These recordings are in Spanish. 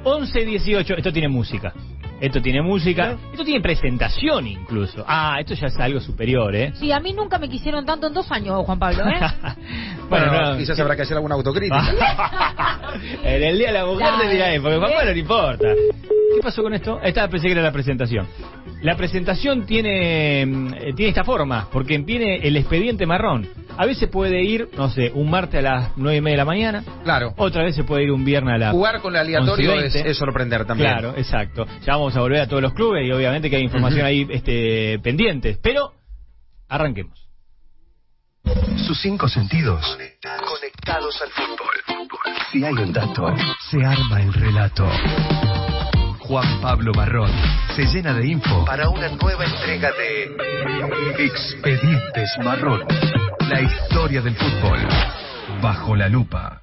11-18, esto tiene música. Esto tiene música, esto tiene presentación incluso. Ah, esto ya es algo superior, ¿eh? Sí, a mí nunca me quisieron tanto en 2 años, Juan Pablo, ¿eh? Bueno, quizás habrá que hacer alguna autocrítica. En el Día de la Mujer te dirá, porque Juan Pablo no importa. ¿Qué pasó con esto? Esta pensé que era la presentación. La presentación tiene esta forma, porque tiene el expediente marrón. A veces puede ir, no sé, un martes a las 9:30 de la mañana. Claro. Otra vez se puede ir un viernes a las Jugar con el aleatorio 11:20. es sorprender también. Claro, exacto. Ya vamos a volver a todos los clubes y obviamente que hay información ahí pendientes. Pero, arranquemos. Sus 5 sentidos conectados al fútbol. Si hay un dato, se arma el relato. Juan Pablo Barrón se llena de info para una nueva entrega de Expedientes Marrón. La historia del fútbol bajo la lupa.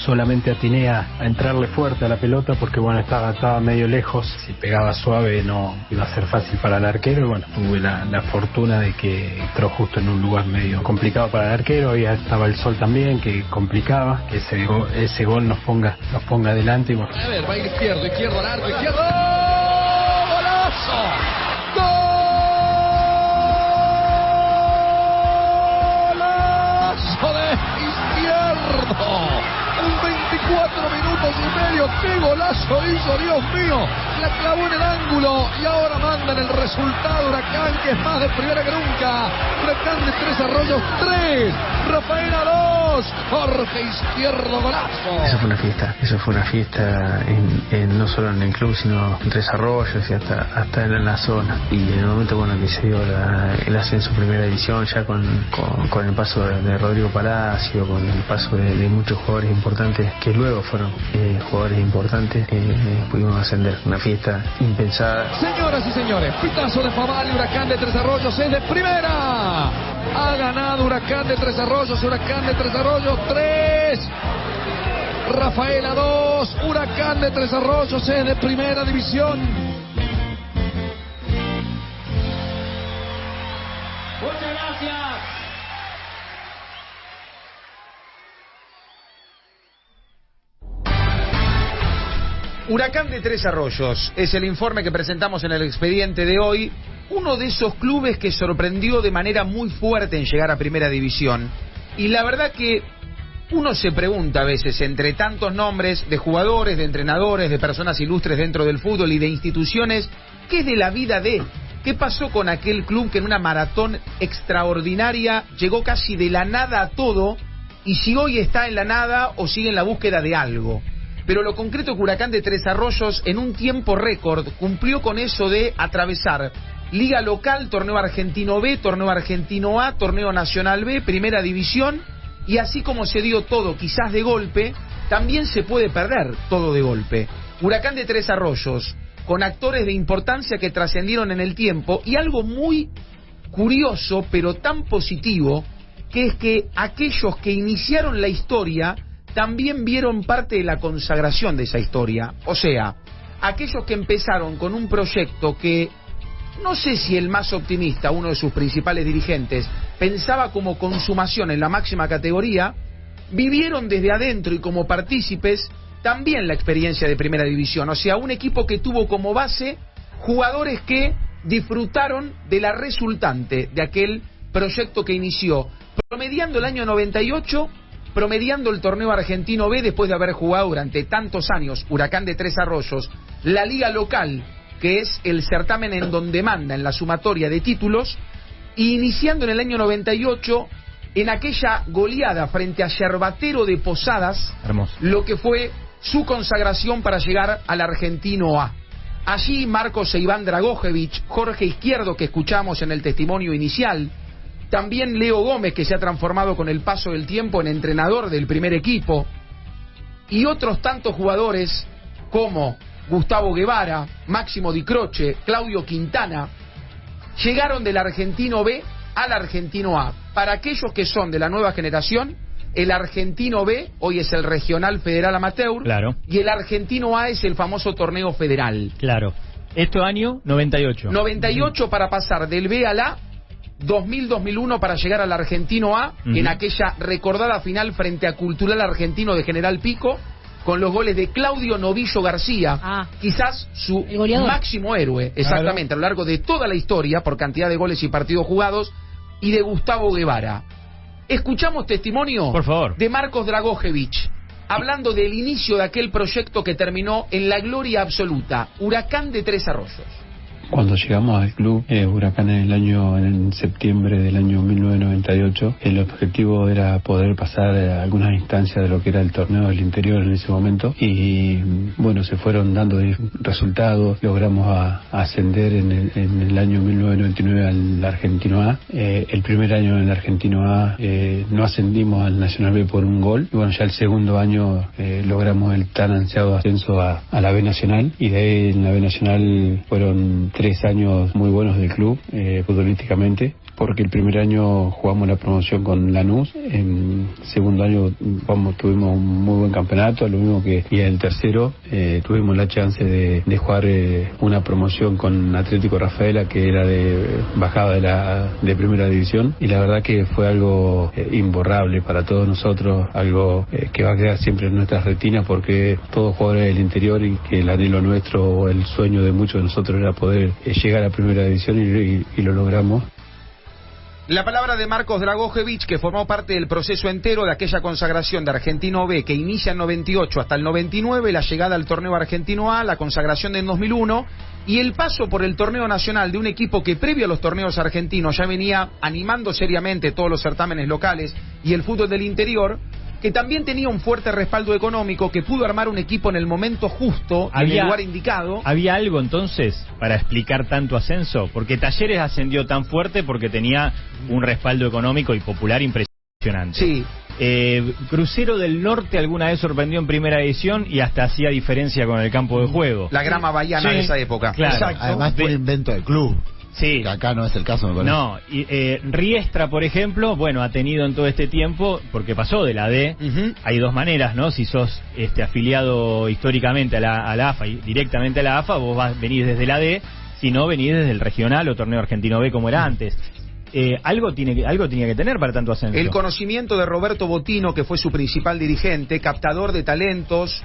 Solamente atiné a entrarle fuerte a la pelota porque bueno, estaba medio lejos. Si pegaba suave no iba a ser fácil para el arquero. Y bueno, tuve la fortuna de que entró justo en un lugar medio complicado para el arquero. Ya estaba el sol también, que complicaba que ese gol nos ponga adelante. Y bueno. A ver, va a ir izquierdo al arco, izquierdo. ¡Golazo! ¡Golazo de izquierdo! 24 minutos y medio, qué golazo hizo, Dios mío, la clavó en el ángulo y ahora mandan el resultado. Huracán, que es más de primera que nunca. Huracán de Tres Arroyos 3, Rafaela 2, Jorge Izquierdo, golazo. Eso fue una fiesta no solo en el club, sino en Tres Arroyos y hasta en la zona. Y en el momento que se dio el ascenso a primera división, ya con el paso de Rodrigo Palacio, con el paso de muchos jugadores importantes que luego fueron jugadores importantes, pudimos ascender. Una fiesta impensada. Señoras y señores, pitazo de Faval y Huracán de Tres Arroyos es de primera. Ha ganado Huracán de Tres Arroyos 3. Rafaela 2, Huracán de Tres Arroyos es de primera división. Muchas gracias. Huracán de Tres Arroyos es el informe que presentamos en el expediente de hoy. Uno de esos clubes que sorprendió de manera muy fuerte en llegar a primera división. Y la verdad que uno se pregunta a veces, entre tantos nombres de jugadores, de entrenadores, de personas ilustres dentro del fútbol y de instituciones, ¿qué es de la vida de? ¿Qué pasó con aquel club que en una maratón extraordinaria llegó casi de la nada a todo? Y si hoy está en la nada o sigue en la búsqueda de algo. Pero lo concreto es que Huracán de Tres Arroyos en un tiempo récord cumplió con eso de atravesar Liga Local, Torneo Argentino B, Torneo Argentino A, Torneo Nacional B, Primera División, y así como se dio todo quizás de golpe, también se puede perder todo de golpe. Huracán de Tres Arroyos, con actores de importancia que trascendieron en el tiempo, y algo muy curioso pero tan positivo, que es que aquellos que iniciaron la historia también vieron parte de la consagración de esa historia. O sea, aquellos que empezaron con un proyecto que, no sé si el más optimista, uno de sus principales dirigentes, pensaba como consumación en la máxima categoría, vivieron desde adentro y como partícipes también la experiencia de primera división. O sea, un equipo que tuvo como base jugadores que disfrutaron de la resultante de aquel proyecto que inició, promediando el año 98, promediando el torneo argentino B después de haber jugado durante tantos años Huracán de Tres Arroyos la liga local, que es el certamen en donde manda en la sumatoria de títulos, y iniciando en el año 98 en aquella goleada frente a Yerbatero de Posadas. Hermoso. Lo que fue su consagración para llegar al Argentino A. Allí Marcos e Iván Dragojevic, Jorge Izquierdo, que escuchamos en el testimonio inicial, también Leo Gómez, que se ha transformado con el paso del tiempo en entrenador del primer equipo, y otros tantos jugadores como Gustavo Guevara, Máximo Di Croce, Claudio Quintana, llegaron del Argentino B al Argentino A. Para aquellos que son de la nueva generación, el Argentino B hoy es el Regional Federal Amateur, claro, y el Argentino A es el famoso Torneo Federal. Claro. Esto año 98. 98 para pasar del B al A, 2000-2001 para llegar al Argentino A, en aquella recordada final frente a Cultural Argentino de General Pico, con los goles de Claudio Novillo García, quizás su máximo héroe, exactamente, a lo largo de toda la historia, por cantidad de goles y partidos jugados, y de Gustavo Guevara. Escuchamos testimonio, por favor, de Marcos Dragojevic, hablando del inicio de aquel proyecto que terminó en la gloria absoluta, Huracán de Tres Arroyos. Cuando llegamos al club Huracán en septiembre del año 1998, el objetivo era poder pasar a algunas instancias de lo que era el torneo del interior en ese momento, y bueno, se fueron dando resultados. Logramos ascender en el año 1999 al Argentino A. El primer año en el Argentino A no ascendimos al Nacional B por un gol, y bueno, ya el segundo año logramos el tan ansiado ascenso a la B Nacional, y de ahí en la B Nacional fueron 3 años muy buenos del club, futbolísticamente, porque el primer año jugamos la promoción con Lanús, en segundo año tuvimos un muy buen campeonato, lo mismo que y en el tercero tuvimos la chance de jugar una promoción con Atlético Rafaela, que era de bajada de primera división, y la verdad que fue algo imborrable para todos nosotros, algo que va a quedar siempre en nuestras retinas, porque todos jugadores del interior, y que el anhelo nuestro o el sueño de muchos de nosotros era poder llegar a primera división, y lo logramos. La palabra de Marcos Dragojevic, que formó parte del proceso entero de aquella consagración de Argentino B, que inicia en 98 hasta el 99, la llegada al torneo Argentino A, la consagración del 2001, y el paso por el torneo nacional de un equipo que previo a los torneos argentinos ya venía animando seriamente todos los certámenes locales y el fútbol del interior, que también tenía un fuerte respaldo económico, que pudo armar un equipo en el momento justo, en el lugar indicado. ¿Había algo entonces para explicar tanto ascenso? Porque Talleres ascendió tan fuerte porque tenía un respaldo económico y popular impresionante. Sí. Crucero del Norte alguna vez sorprendió en primera edición y hasta hacía diferencia con el campo de juego. La grama bahiana de esa época. Claro. Exacto. Además fue un invento del club. Sí. Que acá no es el caso, me parece. No, y Riestra, por ejemplo, bueno, ha tenido en todo este tiempo, porque pasó de la D, hay dos maneras, ¿no? Si sos afiliado históricamente a la AFA y directamente a la AFA, vos venís desde la D, si no, venís desde el regional o torneo Argentino B como era antes. Algo tenía que tener para tanto ascenso. El conocimiento de Roberto Botino, que fue su principal dirigente, captador de talentos,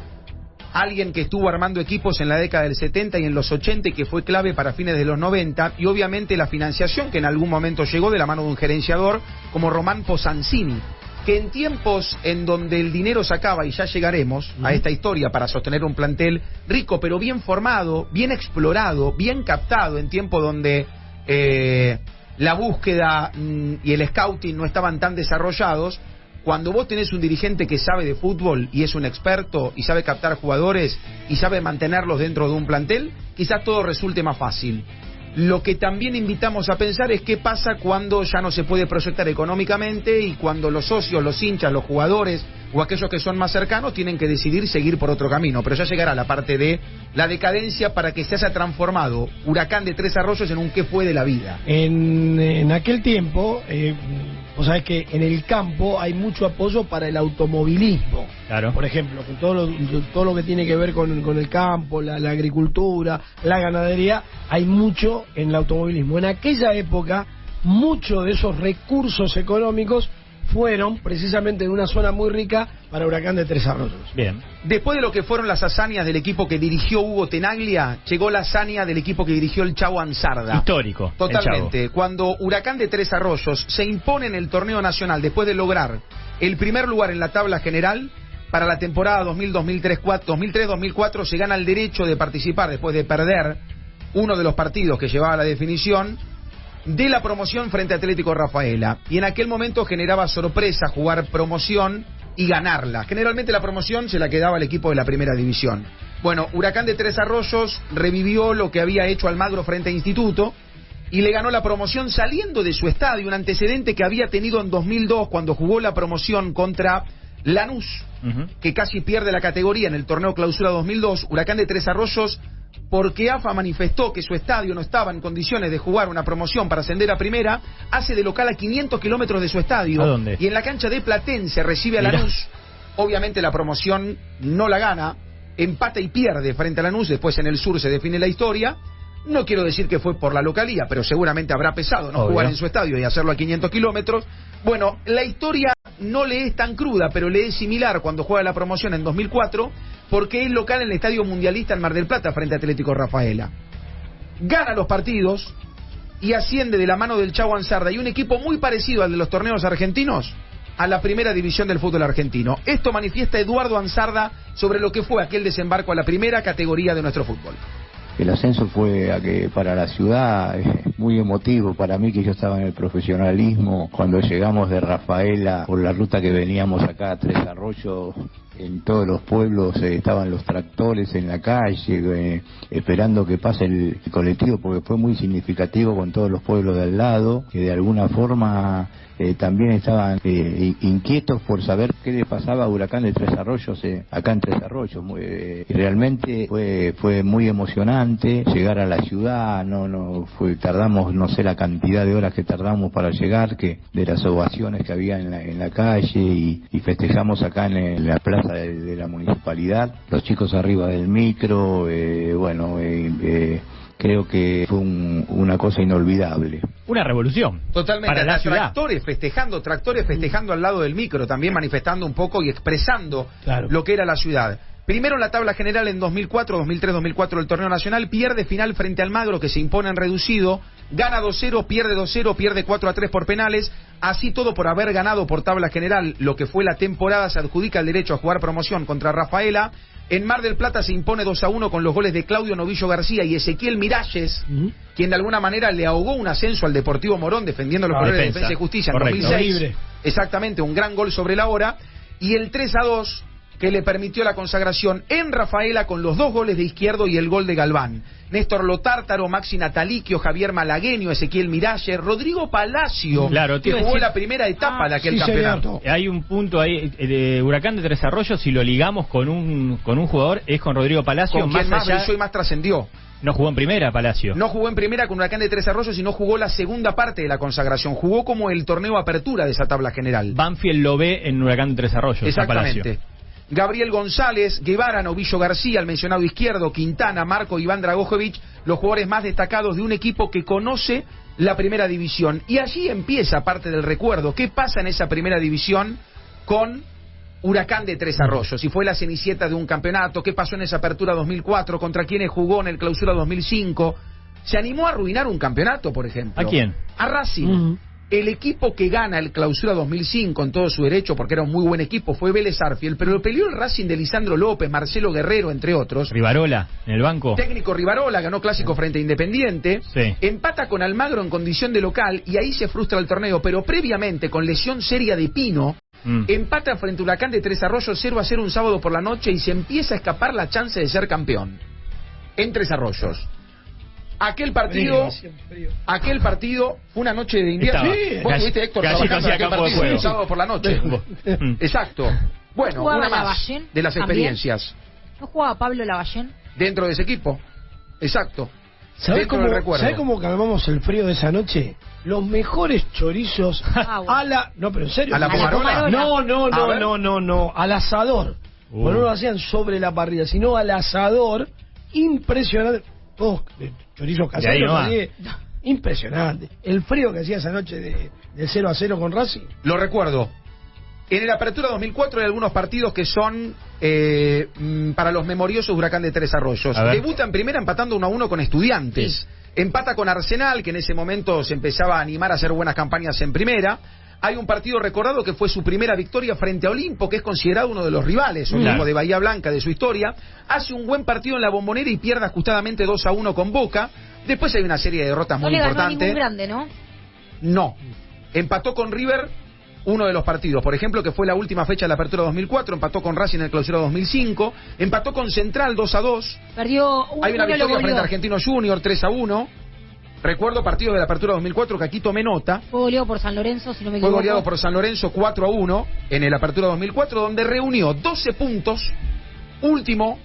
alguien que estuvo armando equipos en la década del 70 y en los 80 y que fue clave para fines de los 90, y obviamente la financiación que en algún momento llegó de la mano de un gerenciador como Román Posancini, que en tiempos en donde el dinero se acaba, y ya llegaremos a esta historia para sostener un plantel rico pero bien formado, bien explorado, bien captado, en tiempo donde la búsqueda y el scouting no estaban tan desarrollados. Cuando vos tenés un dirigente que sabe de fútbol y es un experto y sabe captar jugadores y sabe mantenerlos dentro de un plantel, quizás todo resulte más fácil. Lo que también invitamos a pensar es qué pasa cuando ya no se puede proyectar económicamente y cuando los socios, los hinchas, los jugadores o aquellos que son más cercanos tienen que decidir seguir por otro camino. Pero ya llegará la parte de la decadencia para que se haya transformado Huracán de Tres Arroyos en un qué fue de la vida. En aquel tiempo, vos sabés que en el campo hay mucho apoyo para el automovilismo. Claro. Por ejemplo, con todo lo que tiene que ver con el campo, la agricultura, la ganadería, hay mucho en el automovilismo. En aquella época, muchos de esos recursos económicos fueron precisamente en una zona muy rica para Huracán de Tres Arroyos. Bien. Después de lo que fueron las hazañas del equipo que dirigió Hugo Tenaglia, llegó la hazaña del equipo que dirigió el Chavo Ansarda. Histórico. Totalmente. Cuando Huracán de Tres Arroyos se impone en el torneo nacional después de lograr el primer lugar en la tabla general para la temporada 2003-2004, se gana el derecho de participar después de perder uno de los partidos que llevaba la definición de la promoción frente a Atlético Rafaela, y en aquel momento generaba sorpresa jugar promoción y ganarla. Generalmente la promoción se la quedaba el equipo de la primera división. Bueno, Huracán de Tres Arroyos revivió lo que había hecho Almagro frente a Instituto y le ganó la promoción saliendo de su estadio, un antecedente que había tenido en 2002 cuando jugó la promoción contra Lanús, que casi pierde la categoría en el torneo Clausura 2002. Huracán de Tres Arroyos, porque AFA manifestó que su estadio no estaba en condiciones de jugar una promoción para ascender a primera, hace de local a 500 kilómetros de su estadio. ¿A dónde? Y en la cancha de Platense recibe a Lanús. Obviamente la promoción no la gana, empata y pierde frente a Lanús, después en el sur se define la historia. No quiero decir que fue por la localía, pero seguramente habrá pesado no Obvio. jugar en su estadio y hacerlo a 500 kilómetros. Bueno, la historia no le es tan cruda, pero le es similar cuando juega la promoción en 2004, porque es local en el Estadio Mundialista en Mar del Plata frente a Atlético Rafaela. Gana los partidos y asciende de la mano del Chavo Ansarda y un equipo muy parecido al de los torneos argentinos a la primera división del fútbol argentino. Esto manifiesta Eduardo Ansarda sobre lo que fue aquel desembarco a la primera categoría de nuestro fútbol. El ascenso fue para la ciudad muy emotivo para mí, que yo estaba en el profesionalismo. Cuando llegamos de Rafaela por la ruta que veníamos acá a Tres Arroyos, en todos los pueblos estaban los tractores en la calle esperando que pase el colectivo, porque fue muy significativo con todos los pueblos de al lado, que de alguna forma también estaban inquietos por saber qué le pasaba a Huracán de Tres Arroyos acá en Tres Arroyos. Realmente fue muy emocionante llegar a la ciudad. Tardamos, no sé la cantidad de horas que tardamos para llegar, que de las ovaciones que había en la calle, y festejamos acá en la plaza de la municipalidad, los chicos arriba del micro. Creo que fue una cosa inolvidable. Una revolución. Totalmente. Para la ciudad. Tractores festejando al lado del micro, también manifestando un poco y expresando lo que era la ciudad. Primero en la tabla general en 2004, 2003, 2004 el torneo nacional, pierde final frente al Magro, que se impone en reducido, gana 2-0, pierde 2-0, pierde 4-3 por penales. Así todo, por haber ganado por tabla general lo que fue la temporada, se adjudica el derecho a jugar promoción contra Rafaela. En Mar del Plata se impone 2-1 con los goles de Claudio Novillo García y Ezequiel Miralles, quien de alguna manera le ahogó un ascenso al Deportivo Morón defendiendo los colores de Defensa y Justicia en 2006. Libre. Exactamente, un gran gol sobre la hora. Y el 3-2 que le permitió la consagración en Rafaela con los 2 goles de Izquierdo y el gol de Galván. Néstor Lotártaro, Maxi Nataliquio, Javier Malagueño, Ezequiel Miralles, Rodrigo Palacio, que jugó la primera etapa de aquel campeonato. Hay un punto ahí de Huracán de Tres Arroyos, si lo ligamos con un jugador, es con Rodrigo Palacio. Con quien más brilló y más trascendió. No jugó en primera, Palacio. No jugó en primera con Huracán de Tres Arroyos, sino jugó la segunda parte de la consagración. Jugó como el torneo apertura de esa tabla general. Banfield lo ve en Huracán de Tres Arroyos. Exactamente. Gabriel González, Guevara, Novillo García, el mencionado Izquierdo, Quintana, Marco, Iván Dragojevic, los jugadores más destacados de un equipo que conoce la primera división. Y allí empieza parte del recuerdo. ¿Qué pasa en esa primera división con Huracán de Tres Arroyos? Si fue la cenicienta de un campeonato, ¿qué pasó en esa apertura 2004? ¿Contra quiénes jugó en el clausura 2005? ¿Se animó a arruinar un campeonato, por ejemplo? ¿A quién? A Racing. El equipo que gana el clausura 2005 en todo su derecho, porque era un muy buen equipo, fue Vélez Arfield, pero lo peleó el Racing de Lisandro López, Marcelo Guerrero, entre otros. Rivarola, en el banco. Técnico Rivarola, ganó clásico frente a Independiente. Sí. Empata con Almagro en condición de local y ahí se frustra el torneo, pero previamente, con lesión seria de Pino, empata frente a Huracán de Tres Arroyos 0-0 un sábado por la noche y se empieza a escapar la chance de ser campeón. En Tres Arroyos. Aquel partido fue una noche de invierno. Sí. Vos tuviste, Héctor, trabajando en aquel partido un sábado por la noche. Exacto. Bueno, una más de las experiencias. ¿No jugaba Pablo Lavallén? Dentro de ese equipo. Exacto. ¿Sabés cómo calmamos el frío de esa noche? Los mejores chorizos a la... No, pero en serio. ¿A la Pomarola? No. Al asador. No lo hacían sobre la parrilla, sino al asador. Impresionante. Todos chorizos caseros. Impresionante. El frío que hacía esa noche del 0-0 con Racing. Lo recuerdo. En el Apertura 2004 hay algunos partidos que son para los memoriosos Huracán de Tres Arroyos. Debuta en primera empatando 1-1 con Estudiantes. Sí. Empata con Arsenal, que en ese momento se empezaba a animar a hacer buenas campañas en primera. Hay un partido recordado que fue su primera victoria frente a Olimpo, que es considerado uno de los rivales, un equipo de Bahía Blanca de su historia. Hace un buen partido en la Bombonera y pierde ajustadamente 2-1 con Boca. Después hay una serie de derrotas muy importantes. No le ganó ningún grande, ¿no? No. Empató con River uno de los partidos, por ejemplo, que fue la última fecha de la Apertura 2004, empató con Racing en el clausura 2005, empató con Central 2-2. Perdió Hay una victoria frente a Argentino Junior 3-1. Recuerdo partidos de la Apertura 2004 que aquí tomé nota. Fue goleado por San Lorenzo, si no me equivoco. Fue goleado por San Lorenzo 4-1 en el Apertura 2004, donde reunió 12 puntos último,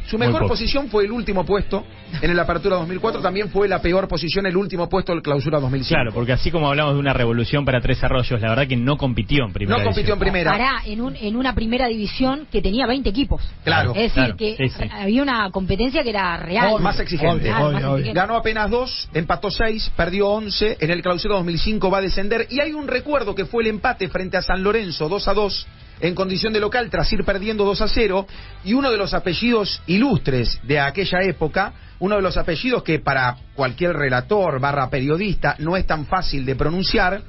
su mejor posición fue el último puesto en el Apertura 2004, también fue la peor posición, el último puesto del Clausura 2005. Claro, porque así como hablamos de una revolución para Tres Arroyos, la verdad que no compitió en primera. No compitió en primera. Pará, en una primera división que tenía 20 equipos. Claro. Es decir, que había una competencia que era real. Más exigente. Claro, más exigente. Ganó apenas 2, empató 6, perdió 11, en el Clausura 2005 va a descender, y hay un recuerdo que fue el empate frente a San Lorenzo, 2-2, en condición de local tras ir perdiendo 2-0, y uno de los apellidos ilustres de aquella época, uno de los apellidos que para cualquier relator / periodista no es tan fácil de pronunciar,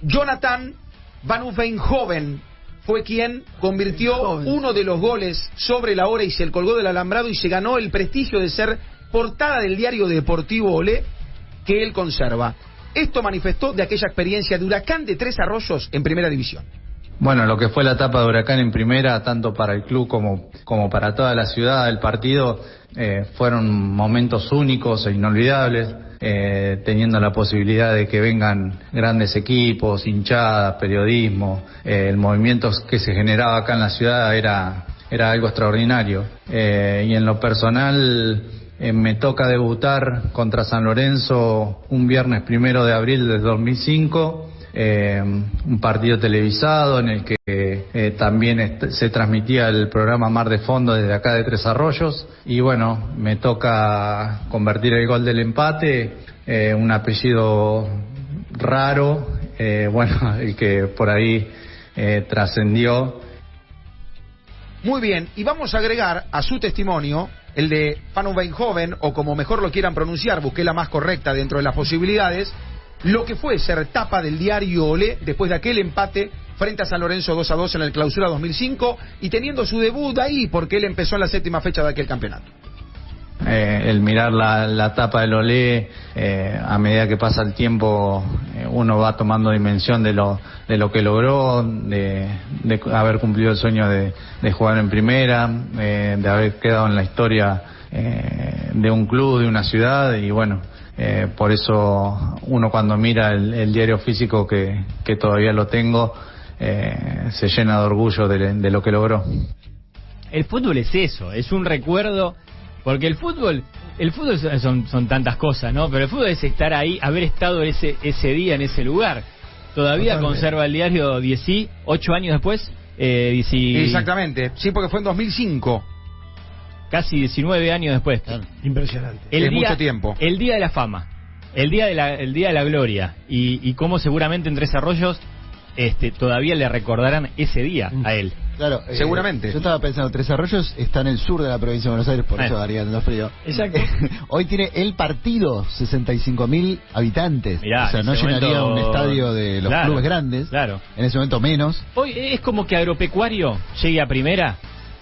Jonathan Van Uvenhoven fue quien convirtió uno de los goles sobre la hora y se colgó del alambrado y se ganó el prestigio de ser portada del diario deportivo Olé que él conserva. Esto manifestó de aquella experiencia de Huracán de Tres Arroyos en primera división. Bueno, lo que fue la etapa de Huracán en primera, tanto para el club como para toda la ciudad, el partido, fueron momentos únicos e inolvidables, teniendo la posibilidad de que vengan grandes equipos, hinchadas, periodismo, el movimiento que se generaba acá en la ciudad era algo extraordinario. Y en lo personal, me toca debutar contra San Lorenzo un viernes 1 de abril del 2005. Un partido televisado en el que también se transmitía el programa Mar de Fondo desde acá de Tres Arroyos, y bueno, me toca convertir el gol del empate, un apellido raro, bueno, el que por ahí trascendió. Muy bien, y vamos a agregar a su testimonio el de Van Uvenhoven, o como mejor lo quieran pronunciar, busqué la más correcta dentro de las posibilidades, lo que fue ser tapa del diario Olé después de aquel empate frente a San Lorenzo 2-2 en el Clausura 2005 y teniendo su debut ahí porque él empezó en la 7ª fecha de aquel campeonato. El mirar la tapa del Olé, a medida que pasa el tiempo, uno va tomando dimensión de lo que logró, de haber cumplido el sueño de jugar en primera, de haber quedado en la historia de un club, de una ciudad, y bueno, por eso uno cuando mira el diario físico que todavía lo tengo, se llena de orgullo de lo que logró. El fútbol es eso, es un recuerdo, porque el fútbol son tantas cosas, ¿no? Pero el fútbol es estar ahí, haber estado ese día en ese lugar. Todavía totalmente conserva el diario 8 años después. Exactamente, sí, porque fue en 2005. Casi 19 años después. Claro. Impresionante. Mucho tiempo. El día de la fama, el día de la gloria, y cómo seguramente en Tres Arroyos todavía le recordarán ese día a él. Claro, seguramente. Yo estaba pensando, Tres Arroyos está en el sur de la provincia de Buenos Aires, por eso haría tanto frío. Exacto. Hoy tiene el partido 65.000 habitantes. Mirá, o sea, no llenaría un estadio de los clubes grandes. Claro. En ese momento menos. Hoy es como que Agropecuario llegue a primera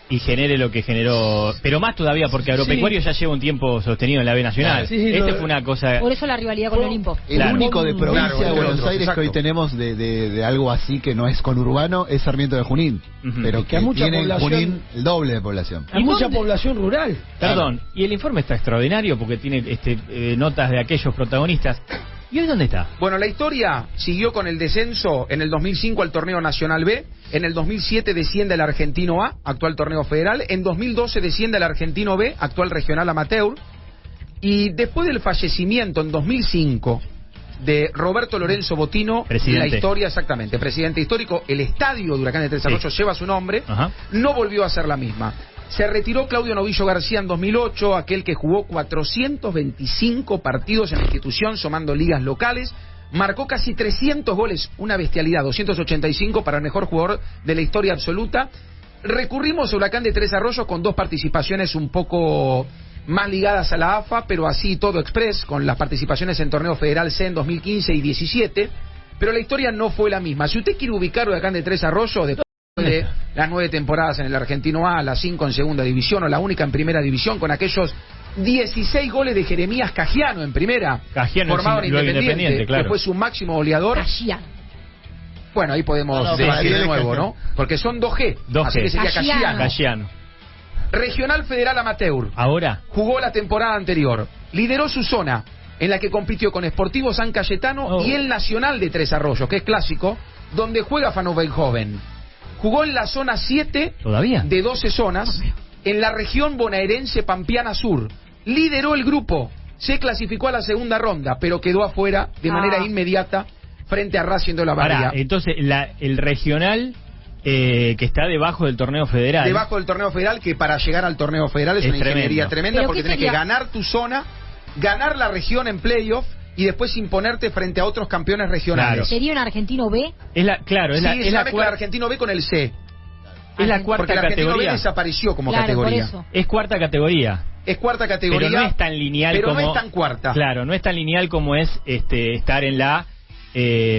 y genere lo que generó, pero más todavía porque Agropecuario ya lleva un tiempo sostenido en la B Nacional. Fue una cosa. Por eso la rivalidad con el Olimpo. El único de provincia de Buenos Aires que hoy tenemos de algo así que no es conurbano es Sarmiento de Junín, pero que tiene en Junín el doble de población. Hay mucha población rural. Perdón, y el informe está extraordinario porque tiene notas de aquellos protagonistas. ¿Y hoy dónde está? Bueno, la historia siguió con el descenso en el 2005 al torneo Nacional B, en el 2007 desciende al Argentino A, actual torneo federal, en 2012 desciende al Argentino B, actual regional amateur, y después del fallecimiento en 2005 de Roberto Lorenzo Botino, presidente. La historia, exactamente, presidente histórico, el estadio de Huracán de Tres Arroyos lleva su nombre, no volvió a ser la misma. Se retiró Claudio Novillo García en 2008, aquel que jugó 425 partidos en la institución, sumando ligas locales, marcó casi 300 goles, una bestialidad, 285 para el mejor jugador de la historia absoluta. Recurrimos a Huracán de Tres Arroyos con 2 participaciones un poco más ligadas a la AFA, pero así todo express, con las participaciones en Torneo Federal C en 2015 y 17, pero la historia no fue la misma. Si usted quiere ubicar Huracán de Tres Arroyos, después de las 9 temporadas en el Argentino A, las 5 en segunda división o la única en primera división, con aquellos 16 goles de Jeremías Cagiano en primera, formado en Independiente, claro, que fue su máximo goleador. Cagiano. Bueno, ahí podemos decir de nuevo, ¿no? Porque son 2G, así que sería Cagiano. Regional Federal Amateur. Ahora. Jugó la temporada anterior. Lideró su zona, en la que compitió con Sportivo San Cayetano y el Nacional de Tres Arroyos, que es clásico, donde juega Van Uvenhoven. Jugó en la zona 7 ¿todavía? De 12 zonas. en la región bonaerense Pampeana Sur. Lideró el grupo, se clasificó a la segunda ronda, pero quedó afuera de manera inmediata frente a Racing de Olavarría. Entonces, el regional que está debajo del torneo federal. Debajo del torneo federal, que para llegar al torneo federal es una ingeniería tremenda, porque tenés que ganar tu zona, ganar la región en playoff y después imponerte frente a otros campeones regionales. Claro. ¿Sería un argentino B? Es la argentino B con el C. Es la cuarta porque el argentino categoría. B desapareció como categoría. Es cuarta categoría. Es cuarta categoría. Pero no es tan lineal pero como... no es tan cuarta. Claro, no es tan lineal como es estar en la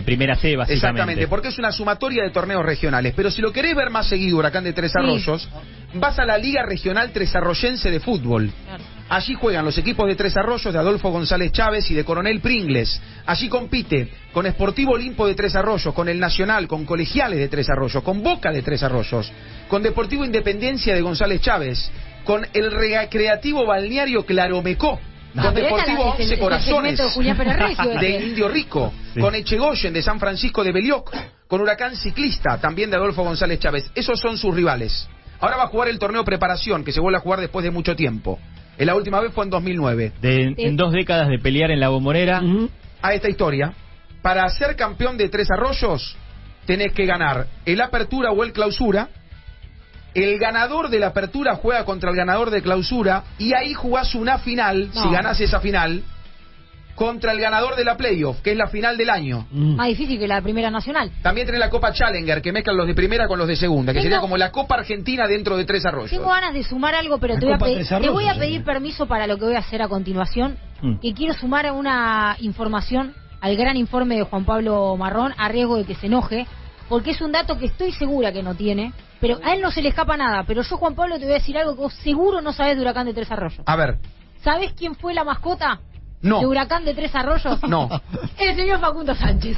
primera C, básicamente. Exactamente, porque es una sumatoria de torneos regionales. Pero si lo querés ver más seguido, Huracán de Tres Arroyos, vas a la Liga Regional Tresarroyense de Fútbol. Claro. Allí juegan los equipos de Tres Arroyos, de Adolfo González Chávez y de Coronel Pringles. Allí compite con Sportivo Olimpo de Tres Arroyos, con el Nacional, con Colegiales de Tres Arroyos, con Boca de Tres Arroyos, con Deportivo Independencia de González Chávez, con el Recreativo Balneario Claromecó, con Deportivo 11 Corazones de Indio Rico, con Echegoyen de San Francisco de Belioc, con Huracán Ciclista, también de Adolfo González Chávez. Esos son sus rivales. Ahora va a jugar el torneo preparación, que se vuelve a jugar después de mucho tiempo. La última vez fue en 2009. En 2 décadas de pelear en la Bombonera. A esta historia. Para ser campeón de Tres Arroyos, tenés que ganar el Apertura o el Clausura. El ganador de la Apertura juega contra el ganador de Clausura. Y ahí jugás una final, si ganás esa final, contra el ganador de la playoff, que es la final del año. Más difícil que la primera nacional. También tenés la Copa Challenger, que mezclan los de primera con los de segunda, que sería como la Copa Argentina dentro de Tres Arroyos. Tengo ganas de sumar algo, pero te voy a pedir permiso para lo que voy a hacer a continuación, que quiero sumar una información al gran informe de Juan Pablo Marrón, a riesgo de que se enoje, porque es un dato que estoy segura que no tiene, pero a él no se le escapa nada. Pero yo, Juan Pablo, te voy a decir algo que vos seguro no sabés de Huracán de Tres Arroyos. A ver. ¿Sabés quién fue la mascota? No. ¿De Huracán de Tres Arroyos? No. El señor Facundo Sánchez.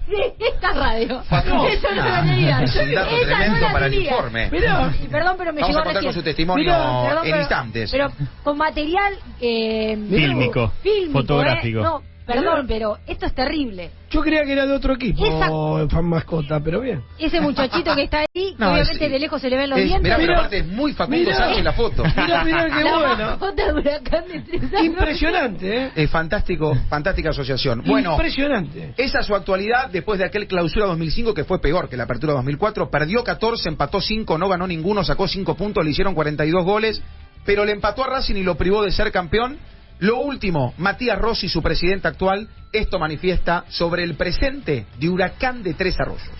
Sí, esta radio. No. Eso no lo tenía. Es un dato tremendo para el informe. Perdón, pero me Vamos llegó a contar recién. con su testimonio en instantes. Pero con material fílmico, fotográfico. No, perdón, pero esto es terrible. Yo creía que era de otro equipo, fan mascota, pero bien. Ese muchachito que está ahí, que obviamente de lejos se le ven los dientes. Mirá, pero aparte es muy Facundo Sánchez la foto. Mirá qué bueno. De Huracán de Tres Arroyos. Impresionante, ¿eh? Es fantástico, fantástica asociación. Bueno, impresionante. Esa es su actualidad después de aquel Clausura 2005 que fue peor que la Apertura 2004. Perdió 14, empató 5, no ganó ninguno, sacó 5 puntos, le hicieron 42 goles, pero le empató a Racing y lo privó de ser campeón. Lo último, Matías Rossi, su presidente actual, esto manifiesta sobre el presente de Huracán de Tres Arroyos.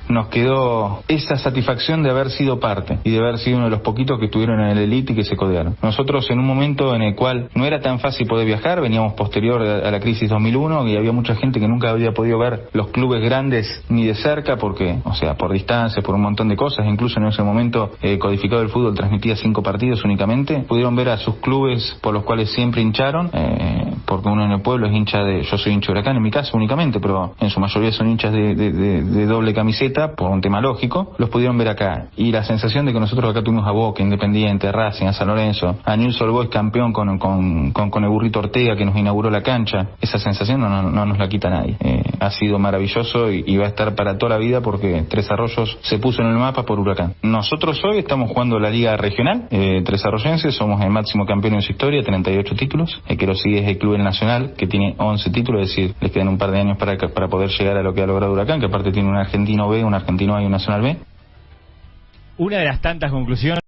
Nos quedó esa satisfacción de haber sido parte y de haber sido uno de los poquitos que estuvieron en el elite y que se codearon. Nosotros, en un momento en el cual no era tan fácil poder viajar, veníamos posterior a la crisis 2001 y había mucha gente que nunca había podido ver los clubes grandes ni de cerca porque, o sea, por distancia, por un montón de cosas, incluso en ese momento Codificado del Fútbol transmitía 5 partidos únicamente, pudieron ver a sus clubes por los cuales siempre hincharon, porque uno en el pueblo es hincha de, yo soy hincha de Huracán en mi caso únicamente, pero en su mayoría son hinchas de doble camiseta, por un tema lógico, los pudieron ver acá. Y la sensación de que nosotros acá tuvimos a Boca, Independiente, a Racing, a San Lorenzo, a Newell's Old Boys campeón con el Burrito Ortega que nos inauguró la cancha, esa sensación no nos la quita nadie. Ha sido maravilloso y va a estar para toda la vida porque Tres Arroyos se puso en el mapa por Huracán. Nosotros hoy estamos jugando la Liga Regional, Tres Arroyenses, somos el máximo campeón en su historia, 38 títulos, el que lo sigue es el Club El Nacional, que tiene 11 títulos, es decir, les quedan un par de años para poder llegar a lo que ha logrado Huracán, que aparte tiene un argentino B, un argentino A y un Nacional B. Una de las tantas conclusiones